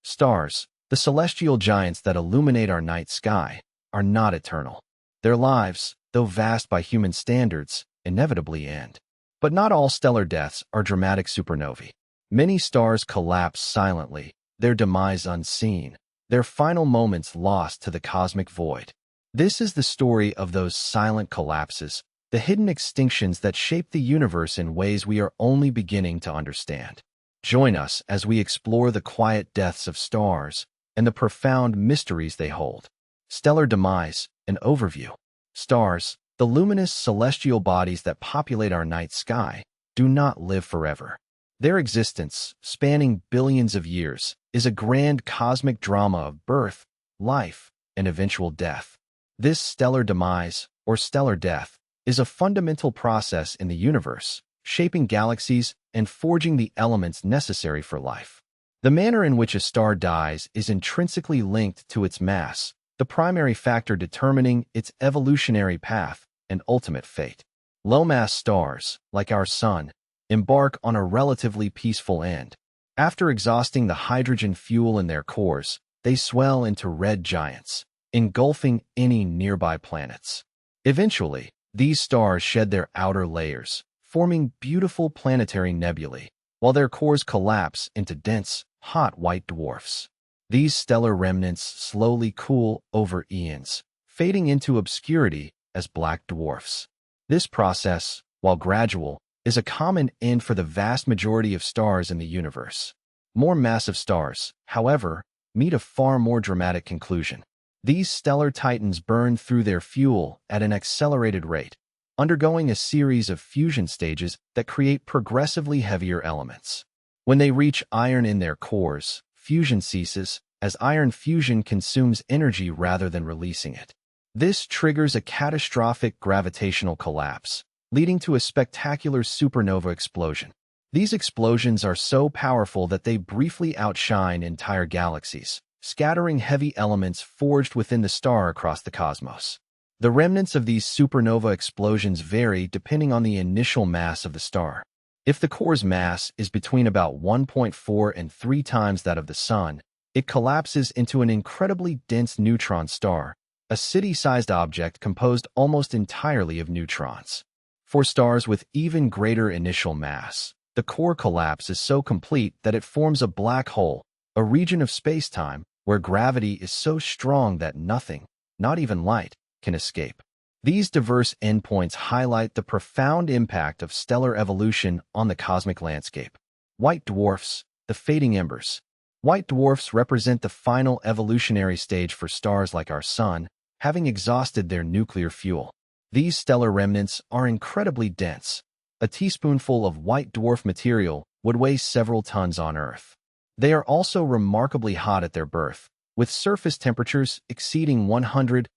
Stars, the celestial giants that illuminate our night sky, are not eternal. Their lives, though vast by human standards, inevitably end. But not all stellar deaths are dramatic supernovae. Many stars collapse silently, their demise unseen, their final moments lost to the cosmic void. This is the story of those silent collapses, the hidden extinctions that shape the universe in ways we are only beginning to understand. Join us as we explore the quiet deaths of stars and the profound mysteries they hold. Stellar demise, an overview. Stars, the luminous celestial bodies that populate our night sky, do not live forever. Their existence, spanning billions of years, is a grand cosmic drama of birth, life, and eventual death. This stellar demise, or stellar death, is a fundamental process in the universe, shaping galaxies and forging the elements necessary for life. The manner in which a star dies is intrinsically linked to its mass, the primary factor determining its evolutionary path and ultimate fate. Low-mass stars, like our Sun, embark on a relatively peaceful end. After exhausting the hydrogen fuel in their cores, they swell into red giants, engulfing any nearby planets. Eventually, these stars shed their outer layers, forming beautiful planetary nebulae, while their cores collapse into dense, hot white dwarfs. These stellar remnants slowly cool over eons, fading into obscurity as black dwarfs. This process, while gradual, is a common end for the vast majority of stars in the universe. More massive stars, however, meet a far more dramatic conclusion. These stellar titans burn through their fuel at an accelerated rate, undergoing a series of fusion stages that create progressively heavier elements. When they reach iron in their cores, fusion ceases, as iron fusion consumes energy rather than releasing it. This triggers a catastrophic gravitational collapse, leading to a spectacular supernova explosion. These explosions are so powerful that they briefly outshine entire galaxies, scattering heavy elements forged within the star across the cosmos. The remnants of these supernova explosions vary depending on the initial mass of the star. If the core's mass is between about 1.4 and 3 times that of the Sun, it collapses into an incredibly dense neutron star, a city-sized object composed almost entirely of neutrons. For stars with even greater initial mass, the core collapse is so complete that it forms a black hole, a region of space-time where gravity is so strong that nothing, not even light, can escape. These diverse endpoints highlight the profound impact of stellar evolution on the cosmic landscape. White dwarfs, the fading embers. White dwarfs represent the final evolutionary stage for stars like our Sun, having exhausted their nuclear fuel. These stellar remnants are incredibly dense. A teaspoonful of white dwarf material would weigh several tons on Earth. They are also remarkably hot at their birth, with surface temperatures exceeding 100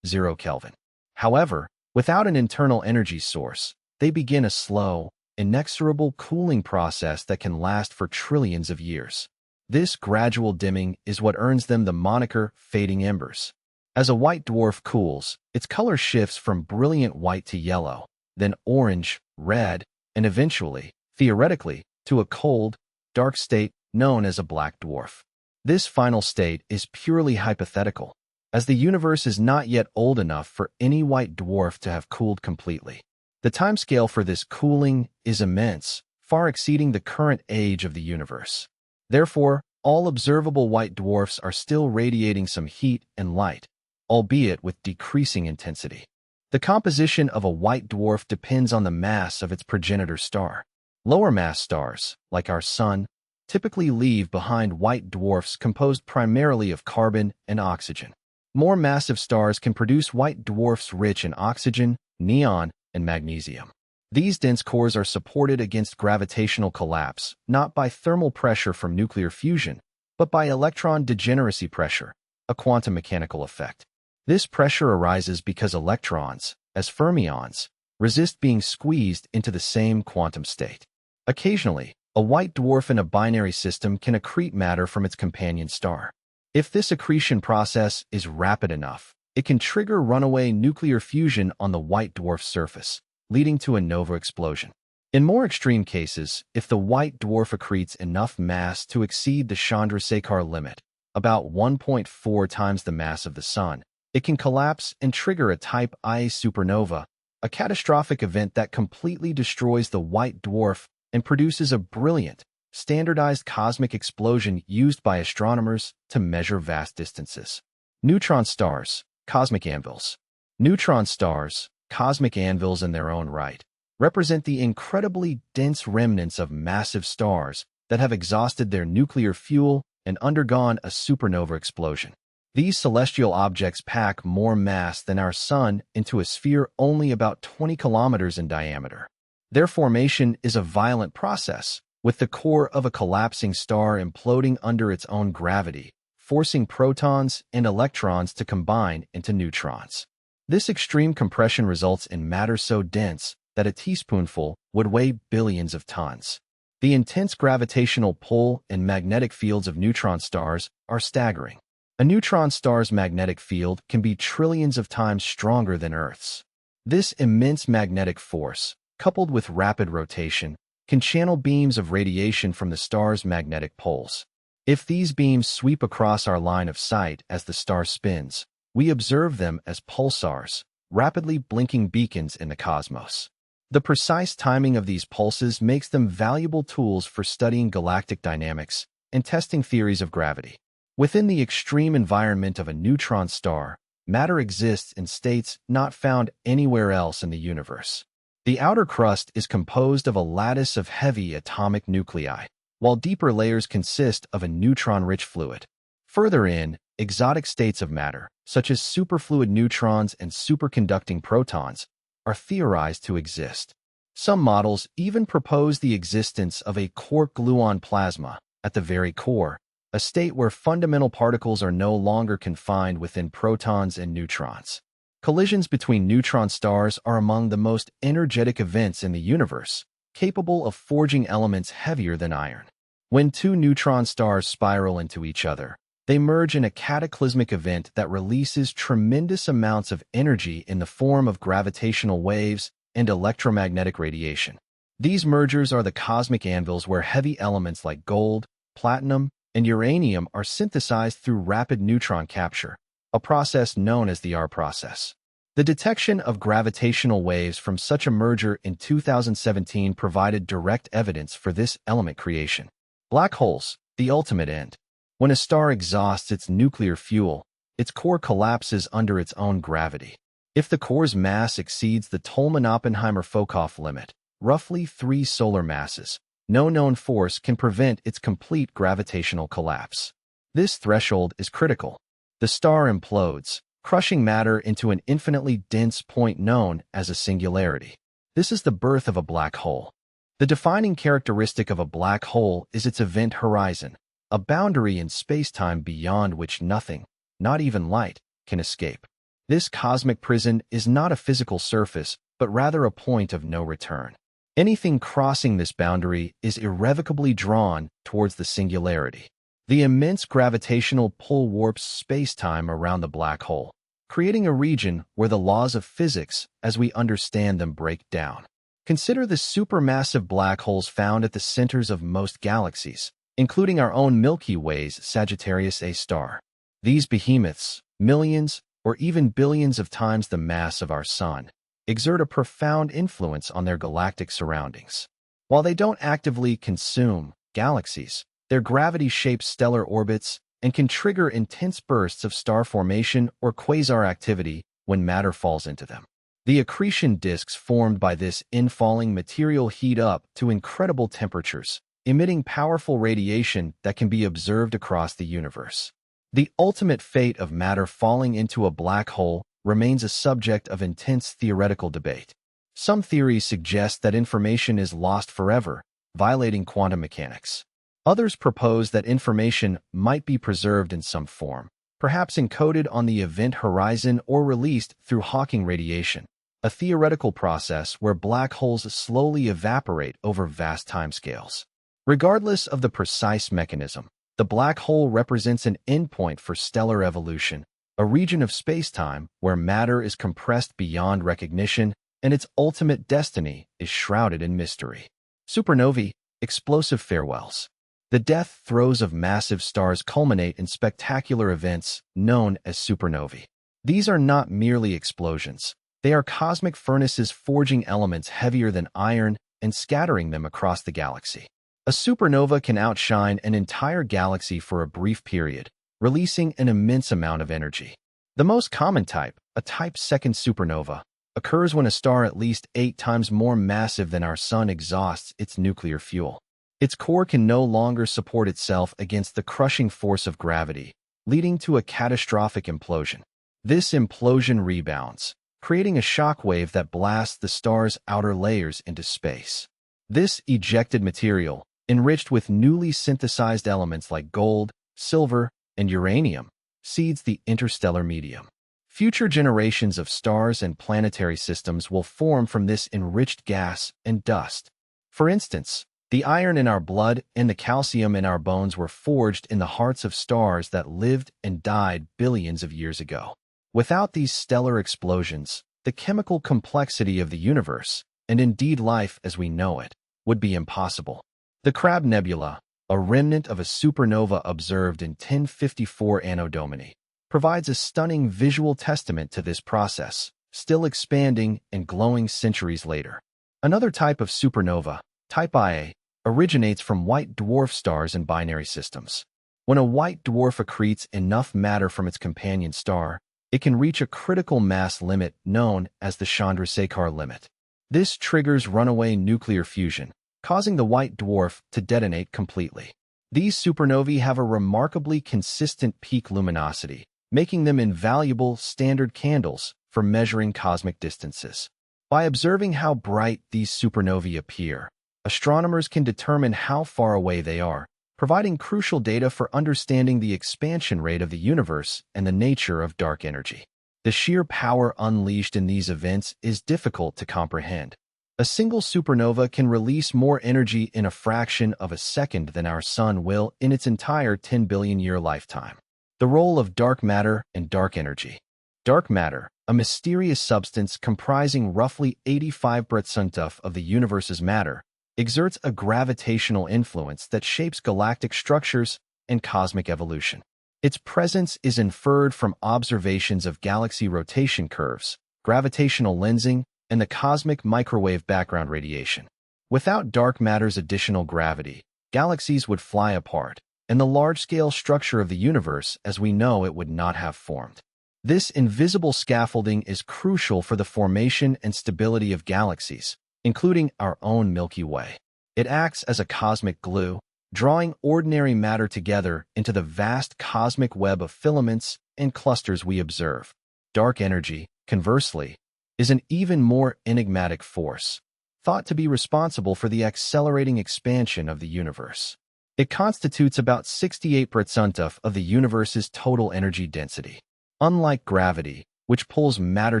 Kelvin. However, without an internal energy source, they begin a slow, inexorable cooling process that can last for trillions of years. This gradual dimming is what earns them the moniker fading embers. As a white dwarf cools, its color shifts from brilliant white to yellow, then orange, red, and eventually, theoretically, to a cold, dark state known as a black dwarf. This final state is purely hypothetical, as the universe is not yet old enough for any white dwarf to have cooled completely. The timescale for this cooling is immense, far exceeding the current age of the universe. Therefore, all observable white dwarfs are still radiating some heat and light, albeit with decreasing intensity. The composition of a white dwarf depends on the mass of its progenitor star. Lower mass stars, like our Sun, typically leave behind white dwarfs composed primarily of carbon and oxygen. More massive stars can produce white dwarfs rich in oxygen, neon, and magnesium. These dense cores are supported against gravitational collapse, not by thermal pressure from nuclear fusion, but by electron degeneracy pressure, a quantum mechanical effect. This pressure arises because electrons, as fermions, resist being squeezed into the same quantum state. Occasionally, a white dwarf in a binary system can accrete matter from its companion star. If this accretion process is rapid enough, it can trigger runaway nuclear fusion on the white dwarf's surface, leading to a nova explosion. In more extreme cases, if the white dwarf accretes enough mass to exceed the Chandrasekhar limit, about 1.4 times the mass of the Sun, it can collapse and trigger a Type I supernova, a catastrophic event that completely destroys the white dwarf and produces a brilliant, standardized cosmic explosion used by astronomers to measure vast distances. Neutron stars, cosmic anvils. Neutron stars, cosmic anvils in their own right, represent the incredibly dense remnants of massive stars that have exhausted their nuclear fuel and undergone a supernova explosion. These celestial objects pack more mass than our Sun into a sphere only about 20 kilometers in diameter. Their formation is a violent process, with the core of a collapsing star imploding under its own gravity, forcing protons and electrons to combine into neutrons. This extreme compression results in matter so dense that a teaspoonful would weigh billions of tons. The intense gravitational pull and magnetic fields of neutron stars are staggering. A neutron star's magnetic field can be trillions of times stronger than Earth's. This immense magnetic force, coupled with rapid rotation, can channel beams of radiation from the star's magnetic poles. If these beams sweep across our line of sight as the star spins, we observe them as pulsars, rapidly blinking beacons in the cosmos. The precise timing of these pulses makes them valuable tools for studying galactic dynamics and testing theories of gravity. Within the extreme environment of a neutron star, matter exists in states not found anywhere else in the universe. The outer crust is composed of a lattice of heavy atomic nuclei, while deeper layers consist of a neutron-rich fluid. Further in, exotic states of matter, such as superfluid neutrons and superconducting protons, are theorized to exist. Some models even propose the existence of a quark-gluon plasma at the very core, a state where fundamental particles are no longer confined within protons and neutrons. Collisions between neutron stars are among the most energetic events in the universe, capable of forging elements heavier than iron. When two neutron stars spiral into each other, they merge in a cataclysmic event that releases tremendous amounts of energy in the form of gravitational waves and electromagnetic radiation. These mergers are the cosmic anvils where heavy elements like gold, platinum, and uranium are synthesized through rapid neutron capture, a process known as the R process. The detection of gravitational waves from such a merger in 2017 provided direct evidence for this element creation. Black holes, the ultimate end. When a star exhausts its nuclear fuel, its core collapses under its own gravity. If the core's mass exceeds the Tolman-Oppenheimer-Fokoff limit, roughly 3 solar masses, no known force can prevent its complete gravitational collapse. This threshold is critical. The star implodes, crushing matter into an infinitely dense point known as a singularity. This is the birth of a black hole. The defining characteristic of a black hole is its event horizon, a boundary in space-time beyond which nothing, not even light, can escape. This cosmic prison is not a physical surface, but rather a point of no return. Anything crossing this boundary is irrevocably drawn towards the singularity. The immense gravitational pull warps space-time around the black hole, creating a region where the laws of physics, as we understand them, break down. Consider the supermassive black holes found at the centers of most galaxies, including our own Milky Way's Sagittarius A star. These behemoths, millions or even billions of times the mass of our Sun, exert a profound influence on their galactic surroundings. While they don't actively consume galaxies, their gravity shapes stellar orbits and can trigger intense bursts of star formation or quasar activity when matter falls into them. The accretion disks formed by this infalling material heat up to incredible temperatures, emitting powerful radiation that can be observed across the universe. The ultimate fate of matter falling into a black hole remains a subject of intense theoretical debate. Some theories suggest that information is lost forever, violating quantum mechanics. Others propose that information might be preserved in some form, perhaps encoded on the event horizon or released through Hawking radiation, a theoretical process where black holes slowly evaporate over vast timescales. Regardless of the precise mechanism, the black hole represents an endpoint for stellar evolution, a region of space-time where matter is compressed beyond recognition and its ultimate destiny is shrouded in mystery. Supernovae, explosive farewells. The death throes of massive stars culminate in spectacular events known as supernovae. These are not merely explosions. They are cosmic furnaces forging elements heavier than iron and scattering them across the galaxy. A supernova can outshine an entire galaxy for a brief period, releasing an immense amount of energy. The most common type, a type-second supernova, occurs when a star at least 8 times more massive than our Sun exhausts its nuclear fuel. Its core can no longer support itself against the crushing force of gravity, leading to a catastrophic implosion. This implosion rebounds, creating a shock wave that blasts the star's outer layers into space. This ejected material, enriched with newly synthesized elements like gold, silver, and uranium, seeds the interstellar medium. Future generations of stars and planetary systems will form from this enriched gas and dust. For instance, the iron in our blood and the calcium in our bones were forged in the hearts of stars that lived and died billions of years ago. Without these stellar explosions, the chemical complexity of the universe, and indeed life as we know it, would be impossible. The Crab Nebula, a remnant of a supernova observed in 1054 Anno Domini, provides a stunning visual testament to this process, still expanding and glowing centuries later. Another type of supernova, type Ia, originates from white dwarf stars and binary systems. When a white dwarf accretes enough matter from its companion star, it can reach a critical mass limit known as the Chandrasekhar limit. This triggers runaway nuclear fusion, causing the white dwarf to detonate completely. These supernovae have a remarkably consistent peak luminosity, making them invaluable standard candles for measuring cosmic distances. By observing how bright these supernovae appear, astronomers can determine how far away they are, providing crucial data for understanding the expansion rate of the universe and the nature of dark energy. The sheer power unleashed in these events is difficult to comprehend. A single supernova can release more energy in a fraction of a second than our Sun will in its entire 10 billion-year lifetime. The role of dark matter and dark energy. Dark matter, a mysterious substance comprising roughly 85% of the universe's matter, exerts a gravitational influence that shapes galactic structures and cosmic evolution. Its presence is inferred from observations of galaxy rotation curves, gravitational lensing, and the cosmic microwave background radiation. Without dark matter's additional gravity, galaxies would fly apart, and the large-scale structure of the universe as we know it would not have formed. This invisible scaffolding is crucial for the formation and stability of galaxies, including our own Milky Way. It acts as a cosmic glue, drawing ordinary matter together into the vast cosmic web of filaments and clusters we observe. Dark energy, conversely, is an even more enigmatic force, thought to be responsible for the accelerating expansion of the universe. It constitutes about 68% of the universe's total energy density. Unlike gravity, which pulls matter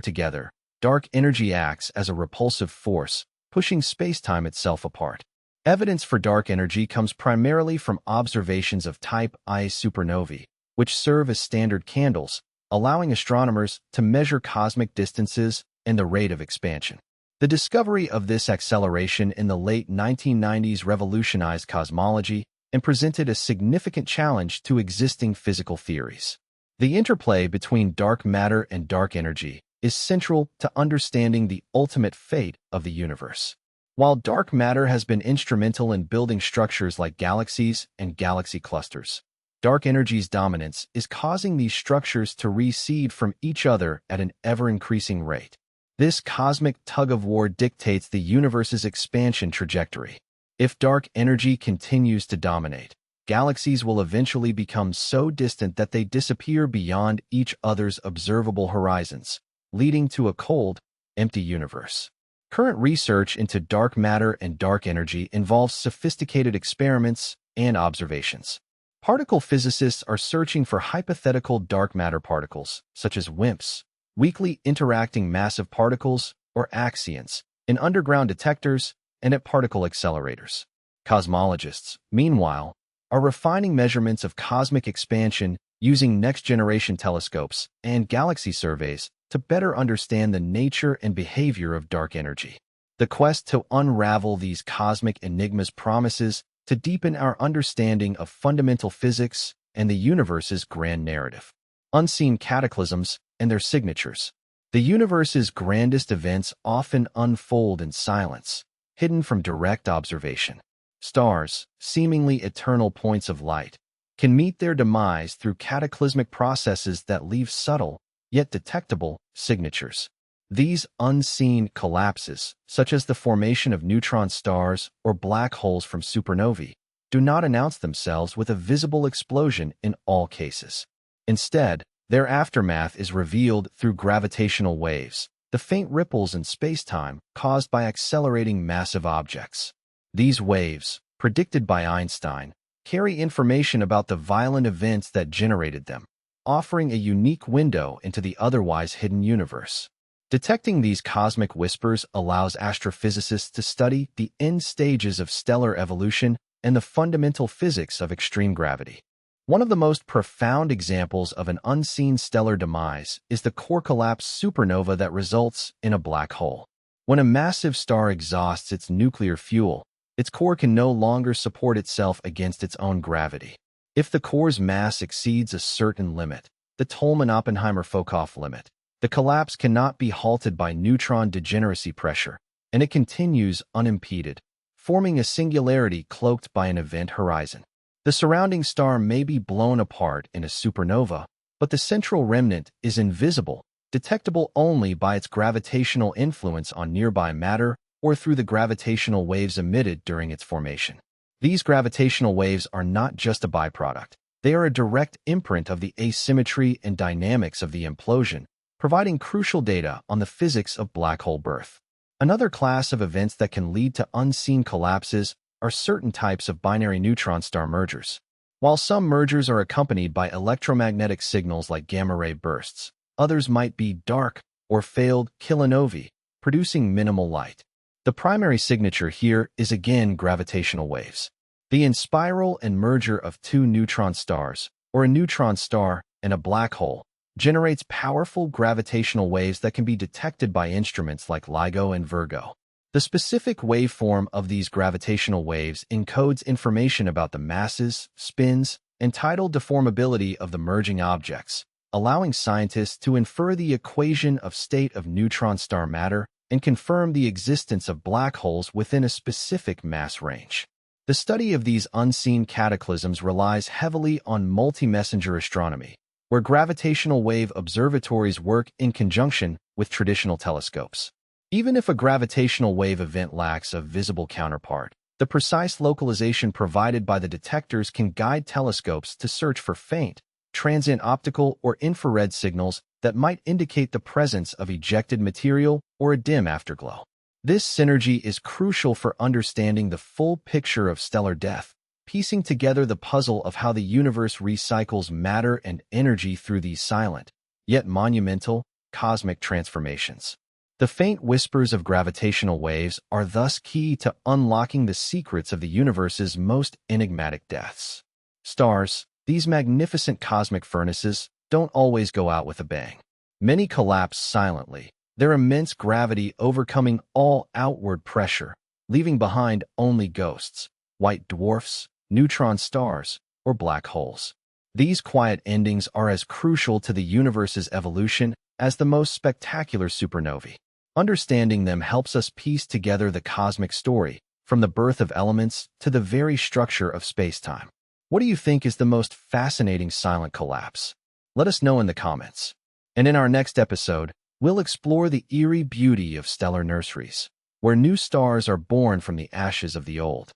together, dark energy acts as a repulsive force, pushing space-time itself apart. Evidence for dark energy comes primarily from observations of type Ia supernovae, which serve as standard candles, allowing astronomers to measure cosmic distances and the rate of expansion. The discovery of this acceleration in the late 1990s revolutionized cosmology and presented a significant challenge to existing physical theories. The interplay between dark matter and dark energy is central to understanding the ultimate fate of the universe. While dark matter has been instrumental in building structures like galaxies and galaxy clusters, dark energy's dominance is causing these structures to recede from each other at an ever-increasing rate. This cosmic tug-of-war dictates the universe's expansion trajectory. If dark energy continues to dominate, galaxies will eventually become so distant that they disappear beyond each other's observable horizons, leading to a cold, empty universe. Current research into dark matter and dark energy involves sophisticated experiments and observations. Particle physicists are searching for hypothetical dark matter particles, such as WIMPs, weakly interacting massive particles, or axions, in underground detectors and at particle accelerators. Cosmologists, meanwhile, are refining measurements of cosmic expansion using next-generation telescopes and galaxy surveys to better understand the nature and behavior of dark energy. The quest to unravel these cosmic enigmas promises to deepen our understanding of fundamental physics and the universe's grand narrative. Unseen cataclysms and their signatures. The universe's grandest events often unfold in silence, hidden from direct observation. Stars, seemingly eternal points of light, can meet their demise through cataclysmic processes that leave subtle, yet detectable, signatures. These unseen collapses, such as the formation of neutron stars or black holes from supernovae, do not announce themselves with a visible explosion in all cases. Instead, their aftermath is revealed through gravitational waves, the faint ripples in spacetime caused by accelerating massive objects. These waves, predicted by Einstein, carry information about the violent events that generated them, offering a unique window into the otherwise hidden universe. Detecting these cosmic whispers allows astrophysicists to study the end stages of stellar evolution and the fundamental physics of extreme gravity. One of the most profound examples of an unseen stellar demise is the core collapse supernova that results in a black hole. When a massive star exhausts its nuclear fuel, its core can no longer support itself against its own gravity. If the core's mass exceeds a certain limit, the Tolman-Oppenheimer-Fokoff limit, the collapse cannot be halted by neutron degeneracy pressure, and it continues unimpeded, forming a singularity cloaked by an event horizon. The surrounding star may be blown apart in a supernova, but the central remnant is invisible, detectable only by its gravitational influence on nearby matter or through the gravitational waves emitted during its formation. These gravitational waves are not just a byproduct. They are a direct imprint of the asymmetry and dynamics of the implosion, providing crucial data on the physics of black hole birth. Another class of events that can lead to unseen collapses are certain types of binary neutron star mergers. While some mergers are accompanied by electromagnetic signals like gamma-ray bursts, others might be dark or failed kilonovae, producing minimal light. The primary signature here is again gravitational waves. The inspiral and merger of two neutron stars, or a neutron star and a black hole, generates powerful gravitational waves that can be detected by instruments like LIGO and Virgo. The specific waveform of these gravitational waves encodes information about the masses, spins, and tidal deformability of the merging objects, allowing scientists to infer the equation of state of neutron star matter and confirm the existence of black holes within a specific mass range. The study of these unseen cataclysms relies heavily on multi-messenger astronomy, where gravitational wave observatories work in conjunction with traditional telescopes. Even if a gravitational wave event lacks a visible counterpart, the precise localization provided by the detectors can guide telescopes to search for faint, transient optical or infrared signals that might indicate the presence of ejected material or a dim afterglow. This synergy is crucial for understanding the full picture of stellar death, piecing together the puzzle of how the universe recycles matter and energy through these silent, yet monumental, cosmic transformations. The faint whispers of gravitational waves are thus key to unlocking the secrets of the universe's most enigmatic deaths. Stars, these magnificent cosmic furnaces, don't always go out with a bang. Many collapse silently, their immense gravity overcoming all outward pressure, leaving behind only ghosts, white dwarfs, neutron stars, or black holes. These quiet endings are as crucial to the universe's evolution as the most spectacular supernovae. Understanding them helps us piece together the cosmic story, from the birth of elements to the very structure of spacetime. What do you think is the most fascinating silent collapse? Let us know in the comments. And in our next episode, we'll explore the eerie beauty of stellar nurseries, where new stars are born from the ashes of the old.